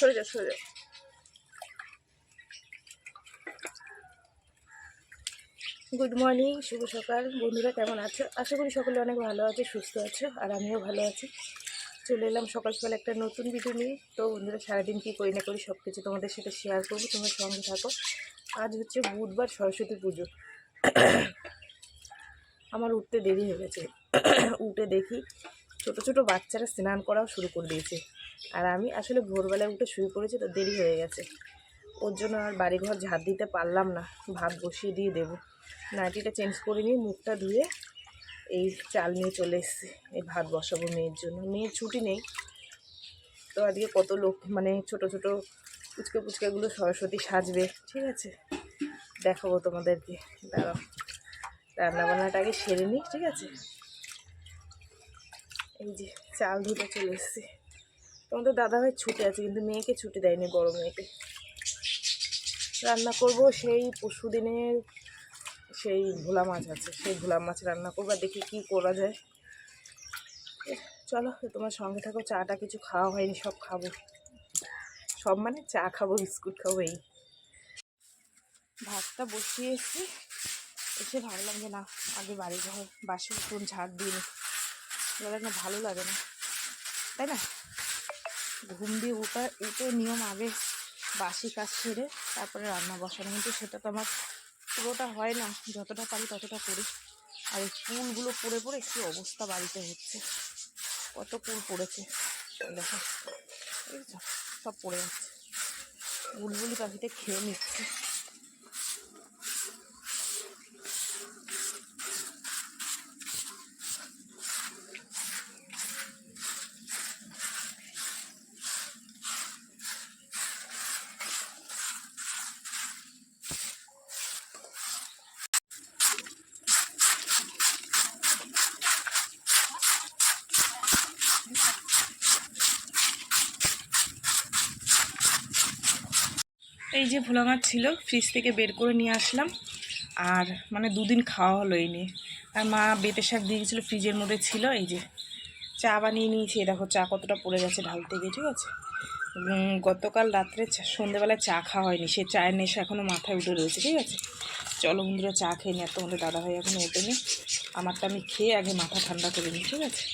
সরে যা সরে যা। গুড মর্নিং, শুভ সকাল বন্ধুরা, কেমন আছো? আশা করি সকলে অনেক ভালো আছে, সুস্থ আছো, আর আমিও ভালো আছি। চলে এলাম সকাল সকাল একটা নতুন ভিডিও নিয়ে। তো বন্ধুরা, সারাদিন কী করি না করি সব কিছু তোমাদের সাথে শেয়ার করবো, তোমার সঙ্গে থাকো। আজ হচ্ছে বুধবার, সরস্বতী পুজো। আমার উঠতে দেরি হয়ে গেছে। উঠে দেখি ছোট ছোট বাচ্চারা স্নান করাও শুরু করে দিয়েছে, আর আমি আসলে ভোরবেলায় উঠে শুয়ে পড়েছি, তো দেরি হয়ে গেছে। ওর জন্য আর বাড়িঘর ঝাড় দিতে পারলাম না, ভাত বসিয়ে দিয়ে দেবো। নাইটিটা চেঞ্জ করে নিয়ে মুখটা ধুয়ে এই চাল নিয়ে চলে এসেছি, এই ভাত বসাবো মেয়ের জন্য। মেয়ের ছুটি নেই, তো আজকে কত লোক, মানে ছোট ছোট পুচকে পুচকেগুলো সরস্বতী সাজবে, ঠিক আছে, দেখাবো তোমাদেরকে। দাঁড়াও, রান্নাবান্নাটা আগে সেরে নিই, ঠিক আছে। এই যে চাল ধুতে চলে এসেছি। তোমাদের দাদাভাই ছুটি আছে, কিন্তু মেয়েকে ছুটি দেয়নি, বড় মেয়েকে। রান্না করব সেই পরশু দিনের সেই ভোলা মাছ আছে, সেই ভোলা মাছ রান্না করবো। দেখি কি করা যায়। চলো তোমার সঙ্গে থাকো। চাটা কিছু খাওয়া হয়নি, সব খাবো। সব মানে চা খাবো, বিস্কুট খাবো। এই ভাতটা বসিয়ে এসে ভাবলাম যে না, আগে বাড়ি ঘর বাসি উঠোন ঝাড় দিয়ে নিই, না ভালো লাগে না, তাই না? ঘুম দিয়ে উঠে নিয়ম আগে বাসি কাজ সেরে তারপরে রান্না বসানো, কিন্তু সেটা তো আমার পুরোটা হয় না, যতটা পারি ততটা করি। আর এই ফুলগুলো পড়ে পড়ে কী অবস্থা বাড়িতে হচ্ছে, কত ফুল পড়েছে দেখো, বুঝেছো, সব পড়ে যাচ্ছে। বুলবুলি পাখিতে খেয়ে নিচ্ছে। এই যে ভোলা মাছ ছিল, ফ্রিজ থেকে বের করে নিয়ে আসলাম, আর মানে দুদিন খাওয়া হলো এই নিয়ে। আর মা বেটে শাক দিয়ে গেছিলো, ফ্রিজের মধ্যে ছিল। এই যে চা বানিয়ে নিয়েছি, দেখো চা কতটা পড়ে গেছে ঢালতে গিয়ে, ঠিক আছে। গতকাল রাত্রে সন্ধ্যেবেলায় চা খাওয়া হয়নি, সে চায়ের নেশা এখনও মাথায় উঠে রয়েছে, ঠিক আছে। চলো বন্ধুরা, চা খেয়ে নিই। আর তোমাদের দাদাভাই এখনও ওঠেনি, আমারটা আমি খেয়ে আগে মাথা ঠান্ডা করে নিই, ঠিক আছে।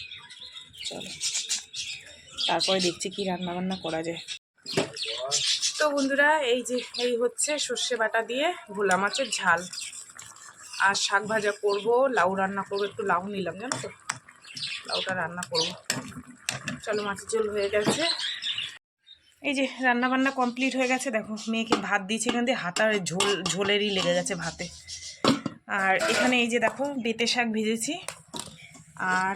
চলো, তারপরে দেখছি কি রান্নাবান্না করা যায়। তো বন্ধুরা, এই হচ্ছে সর্ষে বাটা দিয়ে ভোলা মাছের ঝাল, আর শাক ভাজা করবো, লাউ রান্না করবো। একটু লাউ নিলাম, জানো তো, লাউটা রান্না করবো। চলো, মাছের ঝোল হয়ে গেছে। এই যে রান্না বান্না কমপ্লিট হয়ে গেছে। দেখো মেয়েকে ভাত দিয়েছি, এখান দিয়ে হাতার ঝোলেরই লেগে গেছে ভাতে। আর এখানে এই যে দেখো বেটে শাক ভেজেছি, আর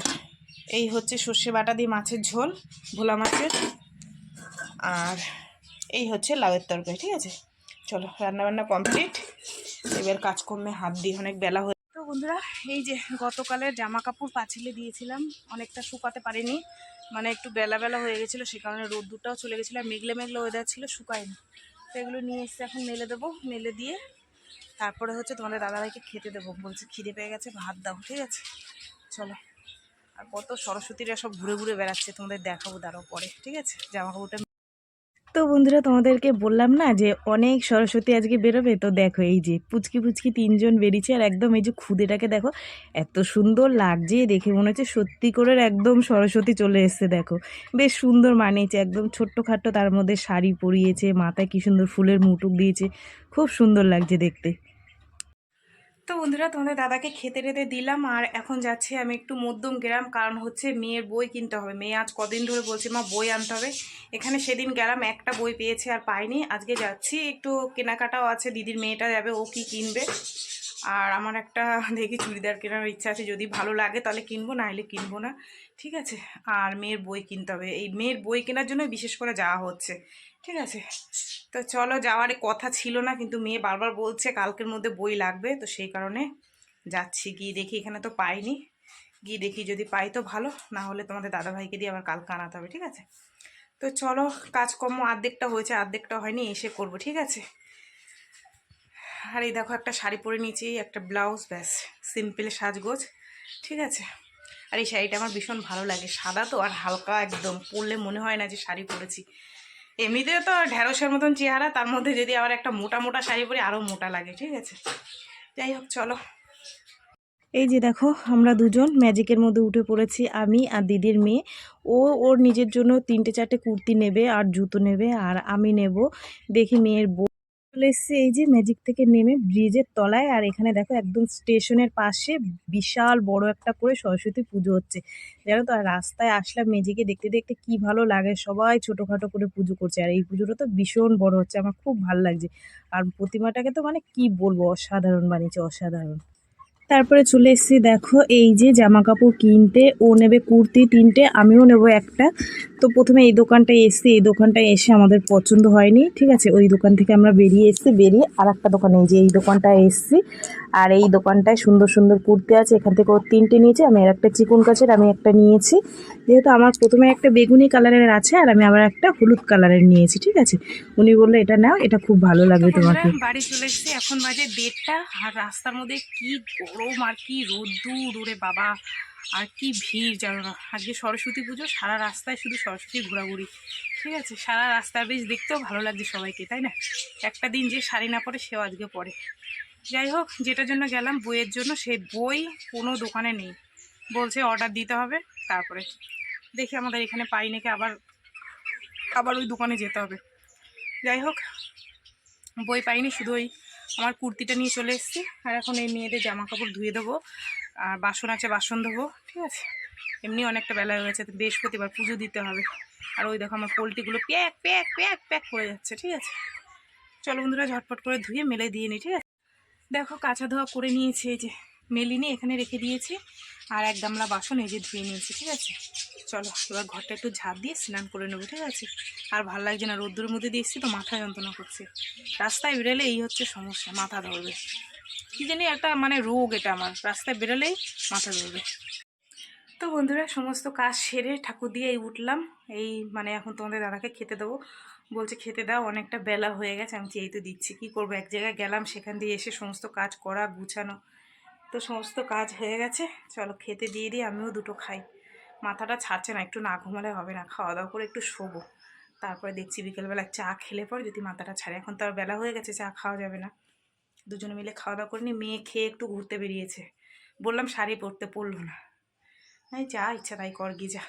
এই হচ্ছে সর্ষে বাটা দিয়ে মাছের ঝোল, ভোলা মাছের, আর এই হচ্ছে লাউয়ের তরকারি, ঠিক আছে। চলো, রান্নাবান্না কমপ্লিট, এবার কাজকর্মে হাত দিয়ে, অনেক বেলা হয়ে। তো বন্ধুরা, এই যে গতকালের জামা কাপড় পাঁচিলে দিয়েছিলাম, অনেকটা শুকাতে পারিনি, মানে একটু বেলা বেলা হয়ে গেছিলো, সে কারণে রোদ্দুরটাও চলে গেছিলো, আর মেঘলে মেঘলে ওয়েদার ছিল, শুকায়নি। তো এগুলো নিয়ে এসে এখন মেলে দেবো, মেলে দিয়ে তারপরে হচ্ছে তোমাদের দাদাভাইকে খেতে দেবো। বলছে খিদে পেয়ে গেছে, ভাত দাও, ঠিক আছে। চলো, আর কত সরস্বতীরা সব ঘুরে ঘুরে বেড়াচ্ছে, তোমাদের দেখাবো দাঁড়াও পরে, ঠিক আছে। জামা কাপড়টা তো বন্ধুরা, তোমাদেরকে বললাম না যে অনেক সরস্বতী আজকে বেরোবে। তো দেখো এই যে পুচকি পুচকি তিনজন বেরিয়েছে, আর একদম এই যে খুদেটাকে দেখো, এত সুন্দর লাগছে দেখে, মনে হচ্ছে সত্যি করে একদম সরস্বতী চলে এসছে। দেখো বেশ সুন্দর মানিয়েছে, একদম ছোট্টখাট্টো, তার মধ্যে শাড়ি পরিয়েছে, মাথায় কি সুন্দর ফুলের মুটুক দিয়েছে, খুব সুন্দর লাগছে দেখতে। তো বন্ধুরা, তোমাদের দাদাকে খেতে টেতে দিলাম, আর এখন যাচ্ছি আমি একটু মধ্যম গ্রাম, কারণ হচ্ছে মেয়ের বই কিনতে হবে। মেয়ে আজ কদিন ধরে বলছে মা বই আনতে হবে। এখানে সেদিন গেলাম, একটা বই পেয়েছে আর পাইনি। আজকে যাচ্ছি, একটু কেনাকাটাও আছে, দিদির মেয়েটা যাবে, ও কি কিনবে। আর আমার একটা দেখি চুড়িদার কেনার ইচ্ছা আছে, যদি ভালো লাগে তাহলে কিনবো, না হলে কিনবো না, ঠিক আছে। আর মেয়ের বই কিনতে হবে, এই মেয়ের বই কেনার জন্য বিশেষ করে যাওয়া হচ্ছে, ঠিক আছে। তো চলো, যাওয়ার কথা ছিল না, কিন্তু মেয়ে বারবার বলছে কালকের মধ্যে বই লাগবে, তো সেই কারণে যাচ্ছি। গিয়ে দেখি, এখানে তো পাইনি, গিয়ে দেখি যদি পাই তো ভালো, না হলে তোমাদের দাদাভাইকে দিয়ে আবার কালকে আনাতে হবে, ঠিক আছে। তো চলো, কাজকর্ম অর্ধেকটা হয়েছে, অর্ধেকটা হয়নি, এসে করব, ঠিক আছে। আর এই দেখো একটা শাড়ি পরে নিয়েছি, একটা ব্লাউজ, ব্যাস সিম্পল সাজগোজ, ঠিক আছে। আর এই শাড়িটা আমার ভীষণ ভালো লাগে, সাদা তো, আর হালকা একদম, পরলে মনে হয় না যে শাড়ি পরেছি। এমনিতে তো ঢ্যাঁড়সের মতন চেহারা, তার মধ্যে যদি আবার একটা মোটা মোটা শাড়ি পরে আরও মোটা লাগে, ঠিক আছে। যাই হোক চলো, এই যে দেখো আমরা দুজন ম্যাজিকের মধ্যে উঠে পড়েছি, আমি আর দিদির মেয়ে। ও ওর নিজের জন্য 3-4টে কুর্তি নেবে আর জুতো নেবে, আর আমি নেব দেখি মেয়ের বউ। চলে এসেছি এই যে ম্যাজিক থেকে নেমে ব্রিজের তলায়, আর এখানে দেখো একদম স্টেশনের পাশে বিশাল বড় একটা করে সরস্বতী পুজো হচ্ছে, জানো তো। আর রাস্তায় আসলাম ম্যাজিকে দেখতে দেখতে, কি ভালো লাগে, সবাই ছোটোখাটো করে পুজো করছে, আর এই পুজোটা তো ভীষণ বড় হচ্ছে, আমার খুব ভালো লাগছে। আর প্রতিমাটাকে তো মানে কি বলবো, অসাধারণ বানিয়েছে, অসাধারণ। তারপরে চলে এসেছি দেখো এই যে জামা কাপড় কিনতে। ও নেবে কুর্তি 3টে, আমিও নেব একটা। তো প্রথমে এই দোকানটায় এসেছি, এই দোকানটায় এসে আমাদের পছন্দ হয়নি, ঠিক আছে। ওই দোকান থেকে আমরা বেরিয়ে এসেছি, বেরিয়ে আর একটা দোকানে, এই যে এই দোকানটায় এসেছি। আর এই দোকানটায় সুন্দর সুন্দর কুর্তি আছে, এখান থেকে ও 3টে নিয়েছে, আমি আর একটা চিকন কাছের আমি একটা নিয়েছি। যেহেতু আমার প্রথমে একটা বেগুনি কালারের আছে, আর আমি আবার একটা হলুদ কালারের নিয়েছি, ঠিক আছে। উনি বললো এটা নাও, এটা খুব ভালো লাগবে তোমাকে। বাড়ি চলে এসেছি, এখন বাজে 1:30, আর রাস্তার মধ্যে কি গরম আর কি রোদ্দুর, ওরে বাবা, আর কি ভিড় জানো না। আজকে সরস্বতী পুজো, সারা রাস্তায় শুধু সরস্বতী ঘোরাঘুরি, ঠিক আছে। সারা রাস্তায় বেশ দেখতেও ভালো লাগছে সবাইকে, তাই না। একটা দিন যে শাড়ি না পরে সেও আজকে পরে। যাই হোক, যেটার জন্য গেলাম বইয়ের জন্য, সেই বই কোনো দোকানে নেই, বলছে অর্ডার দিতে হবে। তারপরে দেখি আমাদের এখানে পাই নাকি, আবার আবার ওই দোকানে যেতে হবে। যাই হোক, বই পাইনি, শুধু ওই আমার কুর্তিটা নিয়ে চলে এসেছি। আর এখন এই মেয়েদের জামা কাপড় ধুয়ে দেবো, আর বাসন আছে বাসন ধোবো, ঠিক আছে। এমনি অনেকটা বেলা হয়ে গেছে, বৃহস্পতিবার পুজো দিতে হবে। আর ওই দেখো আমার পোলট্রিগুলো প্যাক প্যাক প্যাক প্যাক করে যাচ্ছে, ঠিক আছে। চলো বন্ধুরা, ঝটপট করে ধুয়ে মেলে দিয়ে নিই, ঠিক আছে। দেখো কাঁচা ধোয়া করে নিয়েছি, এই যে মেলিনি এখানে রেখে দিয়েছি। আর এক গামলা বাসন এই যে ধুয়ে নিয়েছি, ঠিক আছে। চলো এবার ঘরটা একটু ঝাঁপ দিয়ে স্নান করে নেবো, ঠিক আছে। আর ভালো লাগছে না, রোদ্দুরের মধ্যে দিয়ে এসেছি তো, মাথা যন্ত্রণা করছে। রাস্তায় বেরোলে এই হচ্ছে সমস্যা, মাথা ধরবে। কী জানি একটা মানে রোগ এটা আমার, রাস্তায় বেরোলেই মাথা ধরবে। তো বন্ধুরা, সমস্ত কাজ সেরে ঠাকুর দিয়েই উঠলাম। এই মানে এখন তোমাদের দাদাকে খেতে দেবো, বলছে খেতে দাও, অনেকটা বেলা হয়ে গেছে। আমি এই তো দিচ্ছি, কি করবো, এক জায়গায় গেলাম, সেখান দিয়ে এসে সমস্ত কাজ করা গুছানো, তো সমস্ত কাজ হয়ে গেছে। চলো খেতে দিয়ে দিই, আমিও দুটো খাই। মাথাটা ছাড়ছে না, একটু না ঘুমালে হবে না, খাওয়া দাওয়া করে একটু শোবো, তারপরে দেখছি বিকেলবেলা চা খেলে পরে যদি মাথাটা ছাড়ে। এখন তো আর বেলা হয়ে গেছে, চা খাওয়া যাবে না। দুজনে মিলে খাওয়া দাওয়া করে নি, মেয়ে খেয়ে একটু ঘুরতে বেরিয়েছে, বললাম শাড়ি পরতে, পরলো না। এই যা ইচ্ছা তাই কর, গি যা।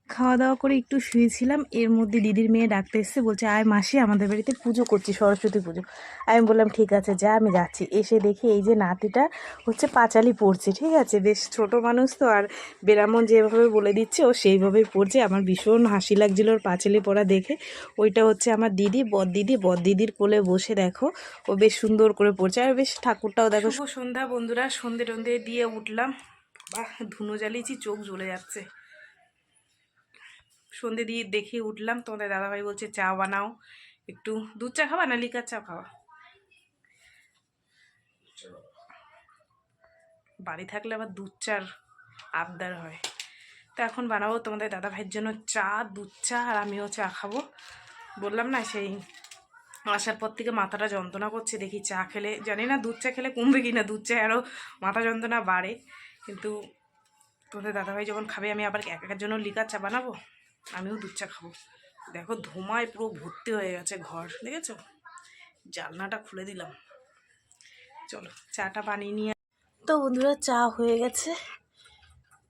খাওয়া দাওয়া করে একটু শুয়েছিলাম, এর মধ্যে দিদির মেয়ে ডাকতে এসেছে, বলছে আয় মাসি, আমাদের বাড়িতে পুজো করছি, সরস্বতী পুজো। আমি বললাম ঠিক আছে যা, আমি যাচ্ছি। এসে দেখি এই যে নাতিটা হচ্ছে পাঁচালি পড়ছে, ঠিক আছে। বেশ ছোট মানুষ তো, আর ব্রাহ্মণ যেভাবে বলে দিচ্ছে ও সেইভাবেই পড়ছে। আমার ভীষণ হাসি লাগছিল ওর পাঁচালি পড়া দেখে। ওইটা হচ্ছে আমার দিদি, বড়দিদির কোলে বসে দেখো ও বেশ সুন্দর করে পড়ছে, আর বেশ ঠাকুরটাও দেখো। শুভ সন্ধ্যা বন্ধুরা, সন্ধে টন্ধে দিয়ে উঠলাম, বাহ ধুনো জ্বালিয়েছি, চোখ জ্বলে যাচ্ছে। সন্ধে দিয়ে দেখে উঠলাম, তোমাদের দাদাভাই বলছে চা বানাও, একটু দুধ চা খাওয়া না লিকার চা খাওয়া। বাড়ি থাকলে আবার দুধ চার আবদার হয়। তো এখন বানাবো তোমাদের দাদাভাইয়ের জন্য চা, দুধ চা, আর আমিও চা খাবো। বললাম না সেই আসার পর থেকে মাথাটা যন্ত্রণা করছে, দেখি চা খেলে, জানি না দুধ চা খেলে কমবে কি না, দুধ চা আরও মাথা যন্ত্রণা বাড়ে। কিন্তু তোমাদের দাদাভাই যখন খাবে, আমি আবার একার জন্য লিকার চা বানাবো, আমিও দুধ চা খাবো। দেখো ধোঁয়ায় পুরো ভর্তি হয়ে গেছে ঘর, দেখেছো। জানলাটা খুলে দিলাম, চলো চাটা বানিয়ে নিয়ে। তো বন্ধুরা চা হয়ে গেছে,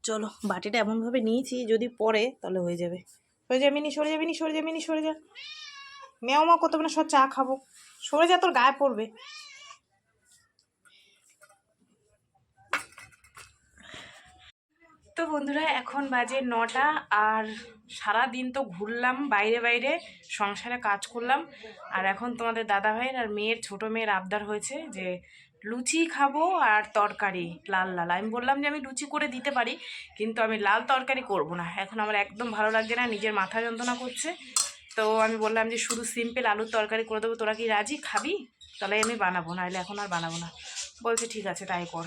চলো বাটিটা এমনভাবে নিয়েছি যদি পরে তাহলে হয়ে যাবে। সরে যাবি নি, সরে যাবি নি, সরে যাবি নি, সরে যা। মেও মা করতে না, সব চা খাবো, সরে যা, তোর গায়ে পড়বে। তো বন্ধুরা এখন বাজে 9টা, আর সারা দিন তো ঘুরলাম বাইরে বাইরে, সংসারে কাজ করলাম। আর এখন তোমাদের দাদা ভাইয়ের আর মেয়ের, ছোট মেয়ের আবদার হয়েছে যে লুচি খাবো আর তরকারি লাল লাল। আমি বললাম যে আমি লুচি করে দিতে পারি, কিন্তু আমি লাল তরকারি করব না, এখন আমার একদম ভালো লাগছে না, নিজের মাথা যন্ত্রণা করছে। তো আমি বললাম যে শুধু সিম্পল আলুর তরকারি করে দেবো, তোরা কি রাজি, খাবি? তাহলে আমি বানাবো, নাহলে এখন আর বানাবো না। বলছে ঠিক আছে তাই কর।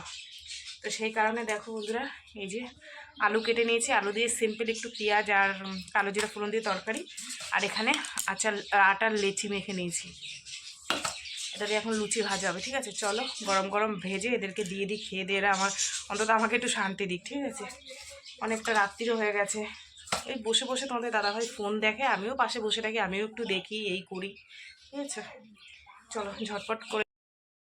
তো সেই কারণে দেখো বন্ধুরা, এই যে আলু কেটে নিয়েছি, আলু দিয়ে সিম্পল একটু পেঁয়াজ আর কালো জিরা ফোড়ন দিয়ে তরকারি। আর এখানে আটার লেচি মেখে নিয়েছি, এটা দিয়ে এখন লুচি ভাজা হবে, ঠিক আছে। চলো গরম গরম ভেজে এদেরকে দিয়ে দিই, খেয়ে দিয়ে এরা আমার অন্তত আমাকে একটু শান্তি দিক, ঠিক আছে। অনেকটা রাত্রিরও হয়ে গেছে, এই বসে বসে তোমাদের দাদাভাই ফোন দেখে, আমিও পাশে বসে থাকি, আমিও একটু দেখি, এই করি, ঠিক আছে। চলো ঝটপট করে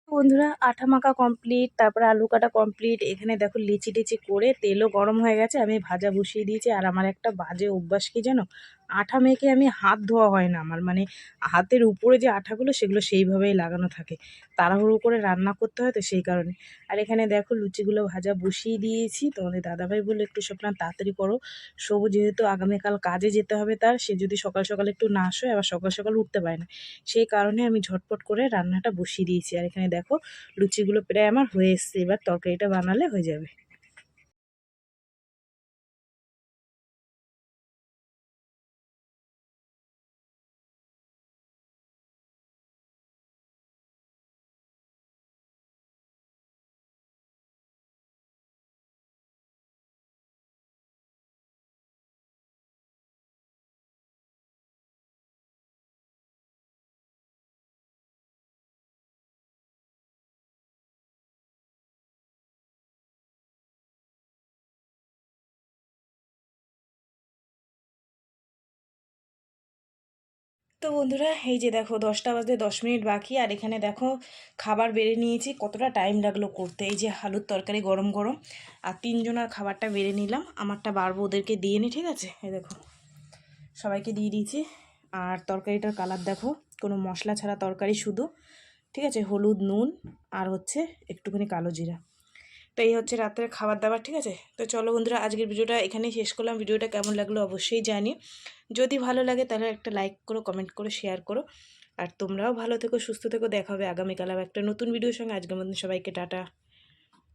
বন্ধুরা, আঠা মাখা কমপ্লিট, তারপরে আলু কাটা কমপ্লিট। এখানে দেখো লিচি টিচি করে তেলও গরম হয়ে গেছে, আমি ভাজা বসিয়ে দিয়েছি। আর আমার একটা বাজে অভ্যাস কি জানো, আঠা মেখে আমি হাত ধোয়া হয় না আমার, মানে হাতের উপরে যে আঠাগুলো সেগুলো সেইভাবেই লাগানো থাকে, তাড়াহুড়ো করে রান্না করতে হয় তো সেই কারণে। আর এখানে দেখো লুচিগুলো ভাজা বসিয়ে দিয়েছি। তোমাদের দাদাভাই বললো একটু সবনা তাড়াতাড়ি করো, সবু যেহেতু আগামীকাল কাজে যেতে হবে তার, সে যদি সকাল সকাল একটু না আসে আবার সকাল সকাল উঠতে পারে না, সেই কারণে আমি ঝটপট করে রান্নাটা বসিয়ে দিয়েছি। আর এখানে দেখো লুচিগুলো প্রায় আমার হয়ে এসছে, এবার তরকারিটা বানালে হয়ে যাবে। তো বন্ধুরা, এই যে দেখো 10টা বাজতে 10 মিনিট বাকি। আর এখানে দেখো খাবার বেড়ে নিয়েছি, কতটা টাইম লাগলো করতে। এই যে আলুর তরকারি গরম গরম, আর 3জনের খাবারটা বেড়ে নিলাম, আমারটা বাড়বো, ওদেরকে দিয়ে নি, ঠিক আছে। এই দেখো সবাইকে দিয়ে দিয়েছি। আর তরকারিটার কালার দেখো, কোনো মশলা ছাড়া তরকারি শুধু, ঠিক আছে, হলুদ নুন আর হচ্ছে একটুখানি কালো জিরা। তো এই হচ্ছে রাত্রের খাবার দাবার, ঠিক আছে। তো চলো বন্ধুরা, আজকের ভিডিওটা এখানেই শেষ করলাম। ভিডিওটা কেমন লাগলো অবশ্যই জানি, যদি ভালো লাগে তাহলে একটা লাইক করো, কমেন্ট করো, শেয়ার করো। আর তোমরাও ভালো থেকো, সুস্থ থেকো, দেখা হবে আগামীকাল আবার একটা নতুন ভিডিওর সঙ্গে। আজকের মতন সবাইকে টাটা।